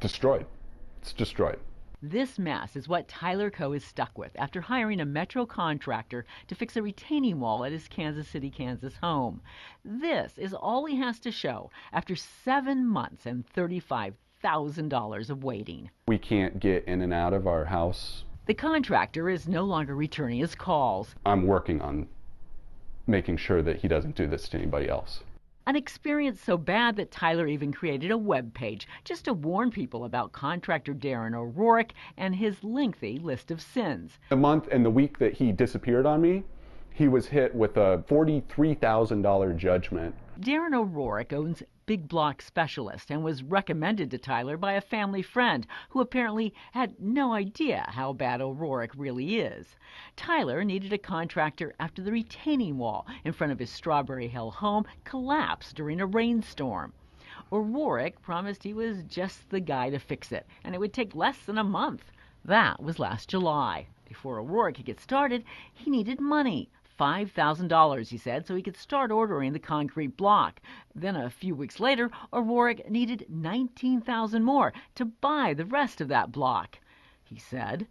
destroyed. It's destroyed. This mess is what Tyler Coe is stuck with after hiring a Metro contractor to fix a retaining wall at his Kansas City, Kansas home. This is all he has to show after 7 months and $35,000 of waiting. We can't get in and out of our house. The contractor is no longer returning his calls. I'm working on making sure that he doesn't do this to anybody else. An experience so bad that Tyler even created a web page just to warn people about contractor Darren O'Rourke and his lengthy list of sins. The month and the week that he disappeared on me, he was hit with a $43,000 judgment. Darren O'Rourke owns Big Block Specialist and was recommended to Tyler by a family friend who apparently had no idea how bad O'Rourke really is. Tyler needed a contractor after the retaining wall in front of his Strawberry Hill home collapsed during a rainstorm. O'Rourke promised he was just the guy to fix it, and it would take less than a month. That was last July. Before O'Rourke could get started, he needed money. $5,000, he said, so he could start ordering the concrete block. Then a few weeks later, O'Rourke needed $19,000 more to buy the rest of that block, he said.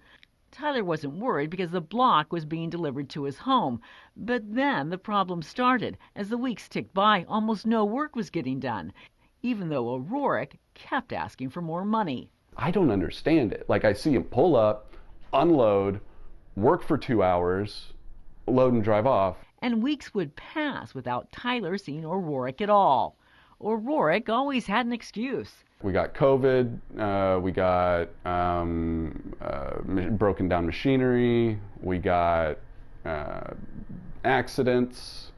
Tyler wasn't worried because the block was being delivered to his home. But then the problem started. As the weeks ticked by, almost no work was getting done, even though O'Rourke kept asking for more money. I don't understand it. Like, I see him pull up, unload, work for 2 hours, load and drive off. And weeks would pass without Tyler seeing O'Rourke at all. O'Rourke always had an excuse. We got COVID, we got broken down machinery, we got accidents,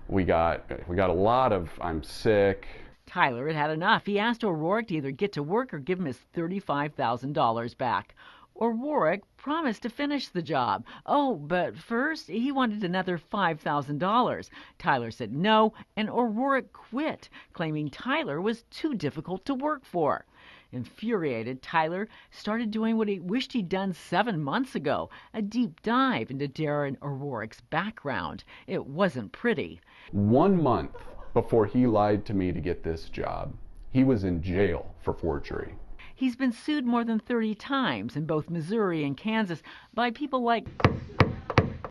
we got a lot of I'm sick. Tyler had had enough. He asked O'Rourke to either get to work or give him his $35,000 back. O'Rourke promised to finish the job. Oh, but first he wanted another $5,000. Tyler said no, and O'Rourke quit, claiming Tyler was too difficult to work for. Infuriated, Tyler started doing what he wished he'd done 7 months ago, a deep dive into Darren O'Rourke's background. It wasn't pretty. 1 month before he lied to me to get this job, he was in jail for forgery. He's been sued more than 30 times in both Missouri and Kansas by people like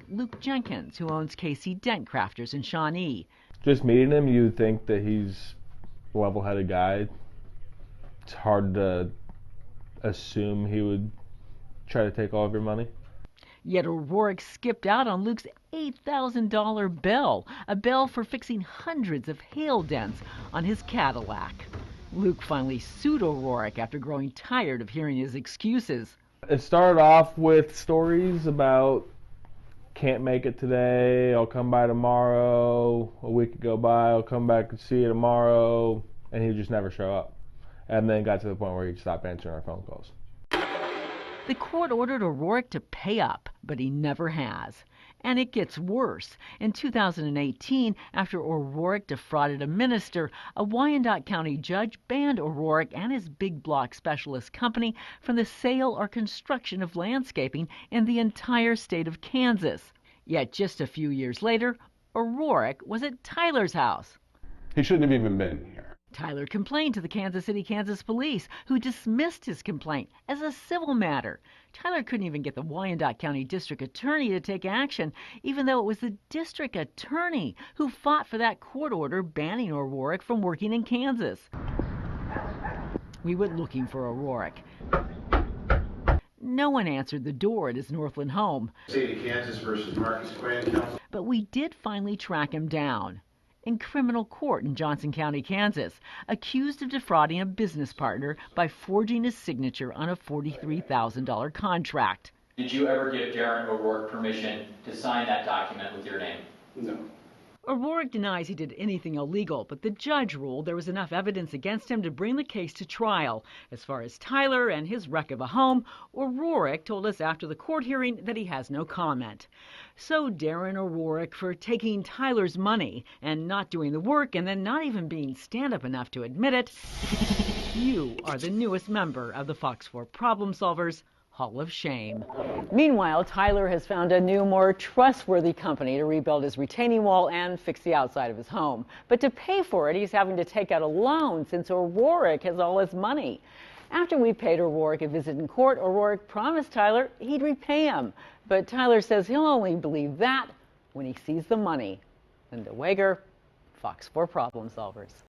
Luke Jenkins, who owns KC Dent Crafters in Shawnee. Just meeting him, you'd think that he's a level-headed guy. It's hard to assume he would try to take all of your money. Yet O'Rourke skipped out on Luke's $8,000 bill, a bill for fixing hundreds of hail dents on his Cadillac. Luke finally sued O'Rourke after growing tired of hearing his excuses. It started off with stories about can't make it today, I'll come by tomorrow, a week would go by, I'll come back and see you tomorrow, and he would just never show up. And then got to the point where he'd stop answering our phone calls. The court ordered O'Rourke to pay up, but he never has. And it gets worse. In 2018, after O'Rourke defrauded a minister, a Wyandotte County judge banned O'Rourke and his Big Block Specialist company from the sale or construction of landscaping in the entire state of Kansas. Yet just a few years later, O'Rourke was at Tyler's house. He shouldn't have even been here. Tyler complained to the Kansas City, Kansas police, who dismissed his complaint as a civil matter. Tyler couldn't even get the Wyandotte County District Attorney to take action, even though it was the District Attorney who fought for that court order banning O'Rourke from working in Kansas. We went looking for O'Rourke. No one answered the door at his Northland home. State of Kansas versus Marcus Quinn, counsel. But we did finally track him down. In criminal court in Johnson County, Kansas, accused of defrauding a business partner by forging his signature on a $43,000 contract. Did you ever give Darren O'Rourke permission to sign that document with your name? No. O'Rourke denies he did anything illegal, but the judge ruled there was enough evidence against him to bring the case to trial. As far as Tyler and his wreck of a home, O'Rourke told us after the court hearing that he has no comment. So Darren O'Rourke, for taking Tyler's money and not doing the work and then not even being stand-up enough to admit it, you are the newest member of the Fox 4 Problem Solvers Hall of Shame. Meanwhile, Tyler has found a new, more trustworthy company to rebuild his retaining wall and fix the outside of his home. But to pay for it, he's having to take out a loan since O'Rourke has all his money. After we paid O'Rourke a visit in court, O'Rourke promised Tyler he'd repay him. But Tyler says he'll only believe that when he sees the money. Linda Wager, Fox 4 Problem Solvers.